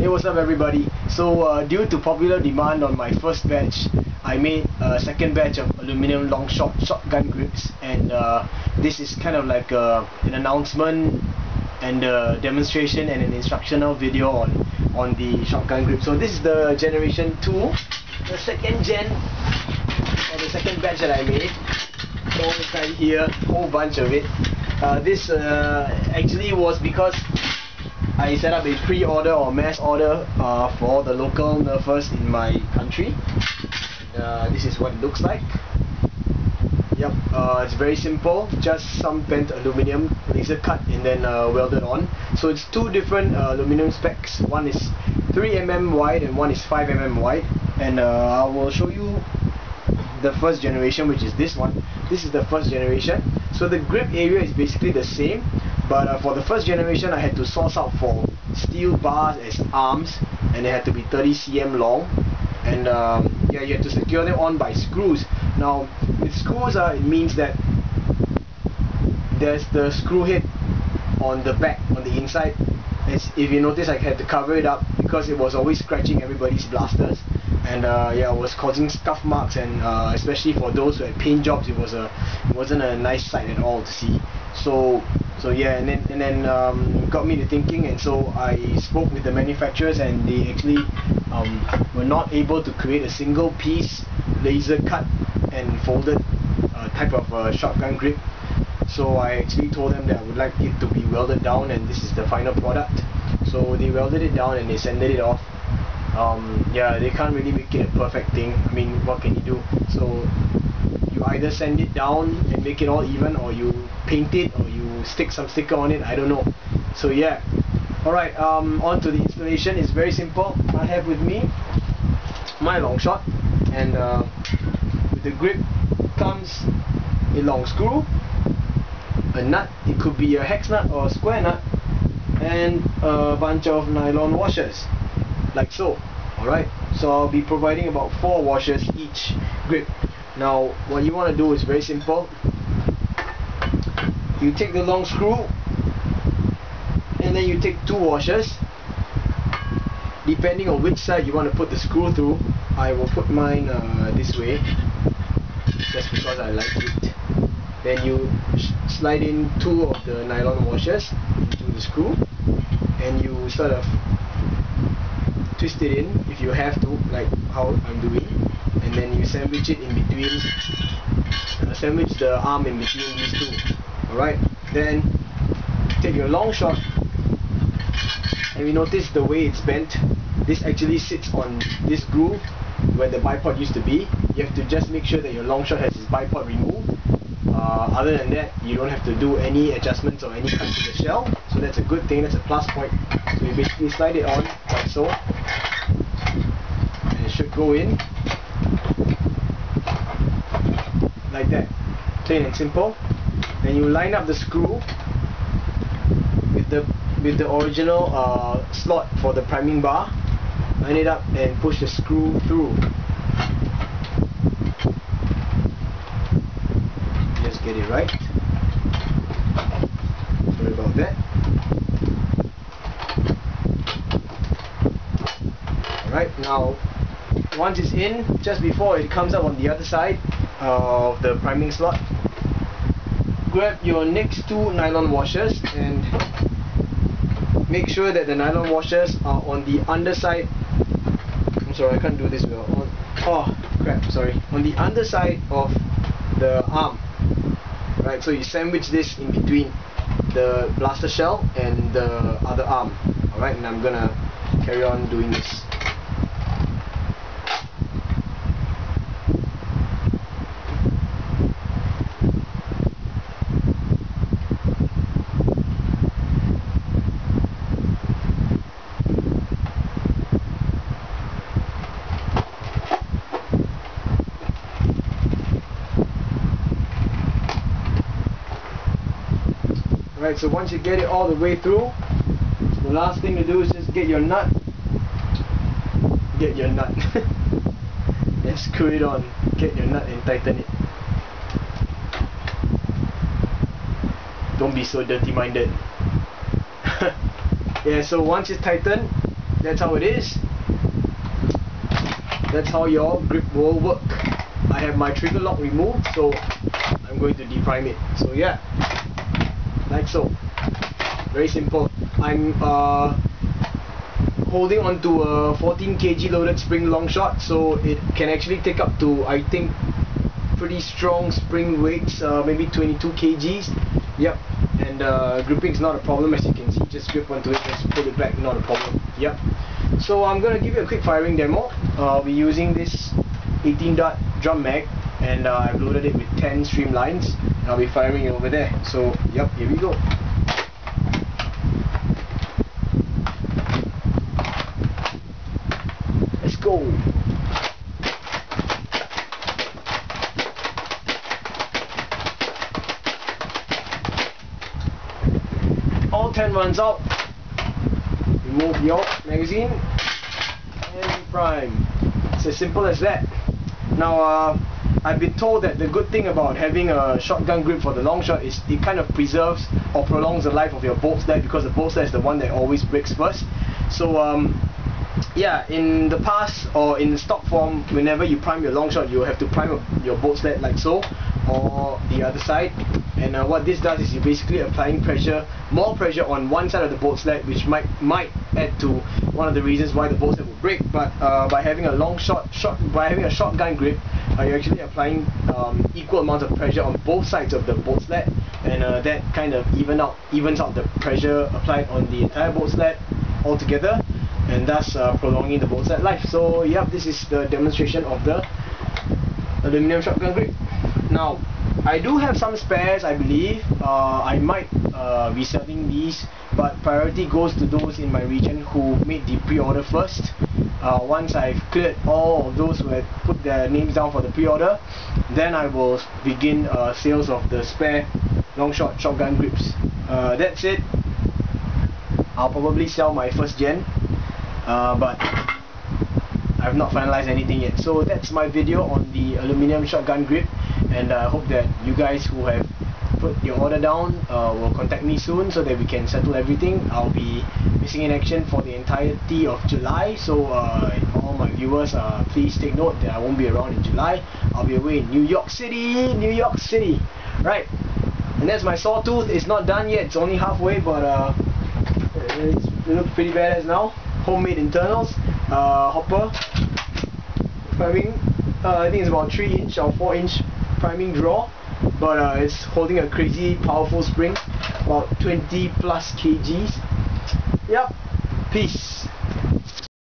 Hey, what's up everybody? So due to popular demand on my first batch, I made a second batch of Aluminium Longshot Shotgun Grips, and this is kind of like an announcement and a demonstration and an instructional video on the shotgun grip. So this is the generation 2, the second gen, or the second batch that I made. So it's right here, whole bunch of it. This actually was because I set up a pre-order or mass order for the local nerfers in my country. This is what it looks like. Yep, it's very simple, just some bent aluminum, laser cut and then welded on. So it's two different aluminum specs. One is 3mm wide and one is 5mm wide. And I will show you the first generation, which is this one. This is the first generation. So the grip area is basically the same, but for the first generation I had to source out for steel bars as arms, and they had to be 30 cm long, and yeah, you have to secure them on by screws. Now with screws, it means that there's the screw head on the back, on the inside. If you notice, I had to cover it up because it was always scratching everybody's blasters, and yeah, it was causing scuff marks, and especially for those who had paint jobs, it wasn't a nice sight at all to see. So yeah, and then got me to thinking, and so I spoke with the manufacturers, and they actually were not able to create a single piece laser cut and folded type of shotgun grip. So I actually told them that I would like it to be welded down, and this is the final product. So they welded it down and they sanded it off. Yeah, they can't really make it a perfect thing. I mean, what can you do? So you either sand it down and make it all even, or you paint it, or you stick some sticker on it, I don't know. So yeah, alright, on to the installation. It's very simple. I have with me my Longshot, and with the grip comes a long screw, a nut, it could be a hex nut or a square nut, and a bunch of nylon washers, like so. Alright, so I'll be providing about 4 washers each grip. Now what you want to do is very simple. You take the long screw and then you take 2 washers, depending on which side you want to put the screw through. I will put mine this way just because I like it. Then you slide in 2 of the nylon washers into the screw, and you sort of twist it in if you have to, like how I'm doing, and then you sandwich it in between, sandwich the arm in between these two. Alright, then take your long shot, and you notice the way it's bent. This actually sits on this groove where the bipod used to be. You have to just make sure that your long shot has its bipod removed. Other than that, you don't have to do any adjustments or any cuts to the shell, so that's a good thing, that's a plus point. So you basically slide it on like so, and it should go in like that, plain and simple. Then you line up the screw with the original slot for the priming bar, line it up and push the screw through. Just get it right. Sorry about that. Alright, now once it's in, just before it comes up on the other side of the priming slot, grab your next 2 nylon washers and make sure that the nylon washers are on the underside. I'm sorry, I can't do this well. Oh crap, sorry. On the underside of the arm. Right, so you sandwich this in between the blaster shell and the other arm. Alright, and I'm gonna carry on doing this. Right, so once you get it all the way through, the last thing to do is just get your nut. And screw it on. Get your nut and tighten it. Don't be so dirty minded. Yeah, so once it's tightened, that's how it is. That's how your grip will work. I have my trigger lock removed, so I'm going to deprime it. So yeah, like so. Very simple. I'm holding onto a 14 kg loaded spring long shot, so it can actually take up to, I think, pretty strong spring weights, maybe 22 kgs. Yep. And gripping is not a problem, as you can see. Just grip onto it, just pull it back, not a problem. Yep. So I'm gonna give you a quick firing demo. I'll be using this 18-dot drum mag, and I've loaded it with 10 streamlines. I'll be firing it over there. So yep, here we go. Let's go. All 10 runs out. Remove your magazine and prime. It's as simple as that. Now I've been told that the good thing about having a shotgun grip for the long shot is it kind of preserves or prolongs the life of your bolt sled, because the bolt sled is the one that always breaks first. So yeah, in the past or in stock form, whenever you prime your long shot, you have to prime your bolt sled like so, or the other side. And what this does is you're basically applying pressure, more pressure on one side of the bolt sled, which might add to one of the reasons why the bolt sled will break. But by having a shotgun grip, you're actually applying equal amounts of pressure on both sides of the bolt sled, and that kind of evens out the pressure applied on the entire bolt sled altogether, and thus prolonging the bolt sled life. So yep, this is the demonstration of the aluminum shotgun grip. Now, I do have some spares, I believe. I might be selling these, but priority goes to those in my region who made the pre-order first. Once I've cleared all of those who had put their names down for the pre-order, then I will begin sales of the spare Longshot shotgun grips. That's it. I'll probably sell my first gen, but I've not finalized anything yet. So that's my video on the aluminum shotgun grip, and I hope that you guys who have put your order down will contact me soon so that we can settle everything. I'll be missing in action for the entirety of July, so all my viewers, please take note that I won't be around in July. I'll be away in New York City, right? And that's my sawtooth. It's not done yet, it's only halfway, but it looks pretty badass now. Homemade internals, hopper, priming, I think it's about 3-inch or 4-inch priming draw, but it's holding a crazy powerful spring, about 20 plus kgs. Yep, peace.